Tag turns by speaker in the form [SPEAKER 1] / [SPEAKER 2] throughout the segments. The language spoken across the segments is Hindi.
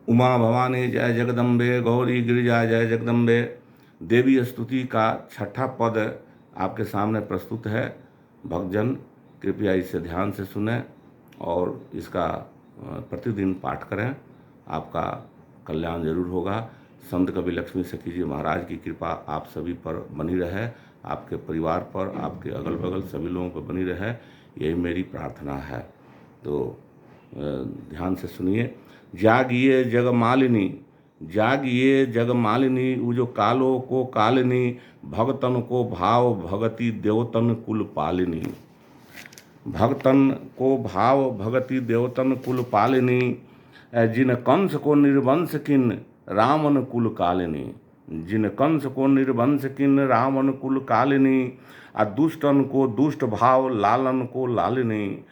[SPEAKER 1] उमा भवानी जय जगदम्बे, गौरी गिरिजा जय जगदम्बे। देवी स्तुति का छठा पद आपके सामने प्रस्तुत है। भक्तजन कृपया इसे ध्यान से सुनें और इसका प्रतिदिन पाठ करें, आपका कल्याण जरूर होगा। संत कवि लक्ष्मी सखी जी महाराज की कृपा आप सभी पर बनी रहे, आपके परिवार पर, आपके अगल बगल सभी लोगों पर बनी रहे, यही मेरी प्रार्थना है। तो ध्यान से सुनिए। जागिए जगमालिनी, जागिए जगमालिनी, उजो कालो को कालिनी, भगतन को भाव भगति देवतन कुल पालिनी। भगतन को भाव भगति देवतन कुल पालिनी, जिन कंस को निर्वंश किन रामन कुल कालिनी। जिन कंस को निर्वंश किन रामन कुल कालिनी, आ दुष्टन को दुष्ट भाव लालन को लालिनी।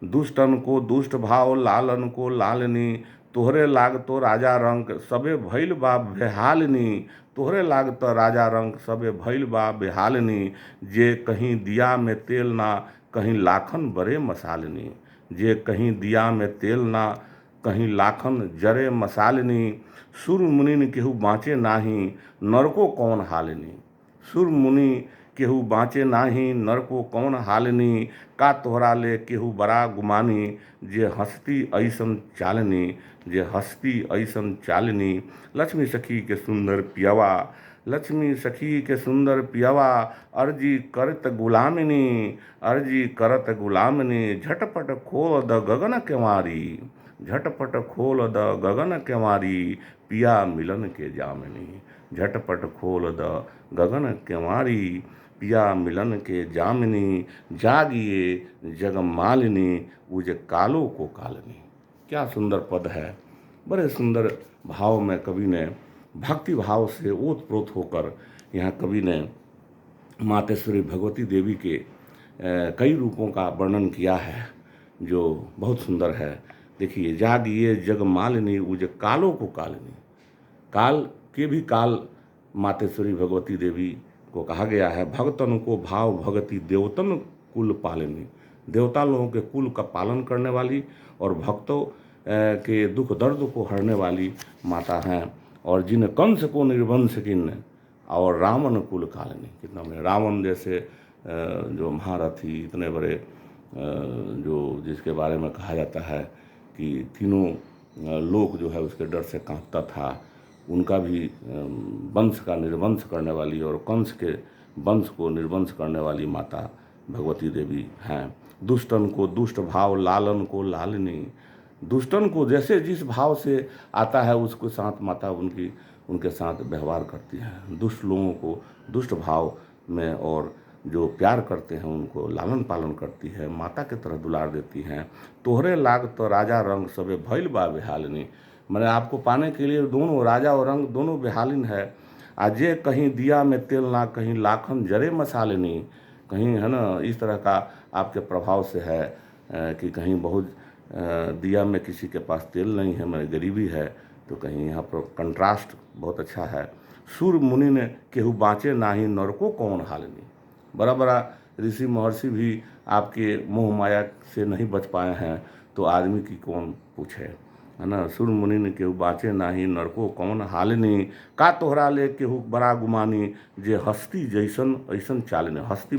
[SPEAKER 1] दुष्टन को दुष्ट भाव लालन को लालिनी, तोहरे लाग तो राजा रंक सबे भइल बा बेहालिनी। तोहरे लाग तो राजा रंक सबे भइल बा बेहालिनी, जे कहीं दिया में तेल ना कहीं लाखन बरे मसालिनी। जे कहीं दिया में तेल ना कहीं लाखन जरे मसालिनी। सुर मुनि केहू बाँचे नाही नरको कौन हालिनी। सुर मुनि केहू बाँचे नाही नरको कौन हालिनी, का तोहरा ले केहू बड़ा गुमानी, जे हस्ती ऐसन चालिनी। जे हस्ती ऐसन चालिनी। लक्ष्मी सखी के सुंदर पियवा, लक्ष्मी सखी के सुंदर पियवा, अर्जी करत गुलामिनी। अर्जी करत गुलामिनी, झटपट खोल द गगन केवारी। झटपट खोल द गगन केवारी, पिया मिलन के जामिनी। झटपट खोल द गगन केवारी, पिया मिलन के जामिनी। जागिए जगमालिनी, उज कालो को कालिनी। क्या सुंदर पद है। बड़े सुंदर भाव में कवि ने भक्ति भाव से ओतप्रोत होकर यहाँ कवि ने मातेश्वरी भगवती देवी के कई रूपों का वर्णन किया है, जो बहुत सुंदर है। देखिए, जागिए जगमालिनी, उज कालो को कालिनी। काल के भी काल मातेश्वरी भगवती देवी को कहा गया है। भगतन को भाव भगति देवतन कुल पालिनी। देवता लोगों के कुल का पालन करने वाली और भक्तों के दुख दर्द को हरने वाली माता हैं। और जिन कंस को निर्वंश किन और रावण कुल कालिनी। कितना बड़े रावण जैसे जो महारथी इतने बड़े जो जिसके बारे में कहा जाता है कि तीनों लोक जो है उसके डर से कांपता था, उनका भी वंश का निर्वंश करने वाली और कंस के वंश को निर्वंश करने वाली माता भगवती देवी हैं। दुष्टन को दुष्ट भाव लालन को लालिनी। दुष्टन को जैसे जिस भाव से आता है उसके साथ माता उनके साथ व्यवहार करती है। दुष्ट लोगों को दुष्ट भाव में और जो प्यार करते हैं उनको लालन पालन करती है, माता की तरह दुलार देती हैं। तोहरे लाग तो राजा रंग सबे भइल बा बेहालिनी। मैंने आपको पाने के लिए दोनों राजा और रंग दोनों बेहालिन है। आजे कहीं दिया में तेल ना कहीं लाखन जरे मसालिनी। कहीं है ना इस तरह का आपके प्रभाव से है कि कहीं बहुत दिया में किसी के पास तेल नहीं है, मैं गरीबी है, तो कहीं यहाँ पर कंट्रास्ट बहुत अच्छा है। सुर मुनि ने केहू बाँचे नाही नरको कौन हालिनी। बड़ा बड़ा ऋषि महर्षि भी आपके मोह माया से नहीं बच पाए हैं, तो आदमी की कौन पूछे, है ना। सुर मुनि ने केहू बाँचे नाही नरको कौन हालिनी, का तोहरा ले केहू बड़ा गुमानी, जे हस्ती जैसन ऐसन चालिनी। हस्ती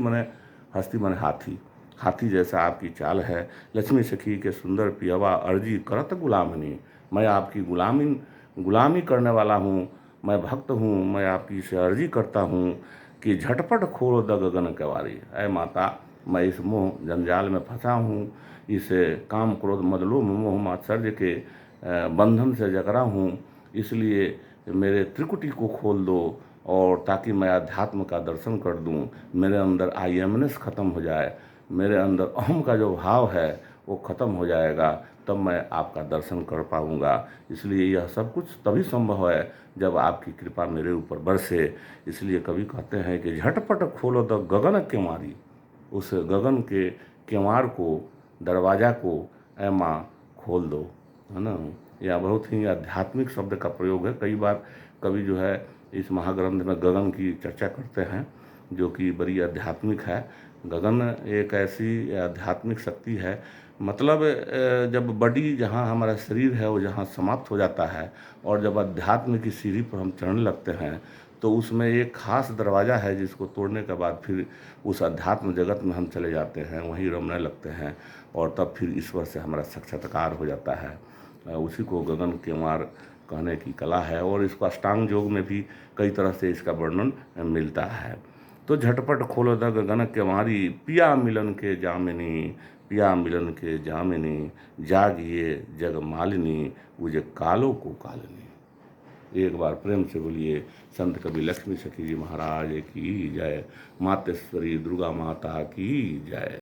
[SPEAKER 1] मने हाथी, हाथी जैसा आपकी चाल है। लक्ष्मी सखी के सुंदर पियवा, अर्जी करत गुलामिनी। मैं आपकी गुलामी करने वाला हूँ, मैं भक्त हूँ, मैं आपकी से अर्जी करता हूँ कि झटपट खोल द गगन केवारी। ऐ माता, मैं इस मोह जंजाल में फंसा हूँ, इस काम क्रोध मदलोभ मोह मात्सर्य के बंधन से जकड़ा हूँ, इसलिए मेरे त्रिकुटी को खोल दो और ताकि मैं अध्यात्म का दर्शन कर दूँ, मेरे अंदर आईएमनेस ख़त्म हो जाए, मेरे अंदर अहम का जो भाव है वो ख़त्म हो जाएगा, तब मैं आपका दर्शन कर पाऊँगा। इसलिए यह सब कुछ तभी संभव है जब आपकी कृपा मेरे ऊपर बरसे। इसलिए कवि कहते हैं कि झटपट खोलो द गगन केवारी। उस गगन के केवार को, दरवाज़ा को ऐ माँ खोल दो, है ना। यह बहुत ही आध्यात्मिक शब्द का प्रयोग है। कई बार कवि जो है इस महाग्रंथ में गगन की चर्चा करते हैं, जो कि बड़ी आध्यात्मिक है। गगन एक ऐसी आध्यात्मिक शक्ति है, मतलब जब बॉडी जहाँ हमारा शरीर है वो जहाँ समाप्त हो जाता है और जब अध्यात्म की सीढ़ी पर हम चढ़ने लगते हैं तो उसमें एक खास दरवाज़ा है जिसको तोड़ने के बाद फिर उस अध्यात्म जगत में हम चले जाते हैं, वहीं रमने लगते हैं और तब फिर ईश्वर से हमारा साक्षात्कार हो जाता है। उसी को गगन केवार कहने की कला है और इसको अष्टांग योग में भी कई तरह से इसका वर्णन मिलता है। तो झटपट खोलो द गगन केवारी, पिया मिलन के जामिनी, पिया मिलन के जामिनी, जागिए जग मालिनी, उजे कालो को कालिनी। एक बार प्रेम से बोलिए संत कवि लक्ष्मी सखी जी महाराज की जय, मातेश्वरी दुर्गा माता की जय।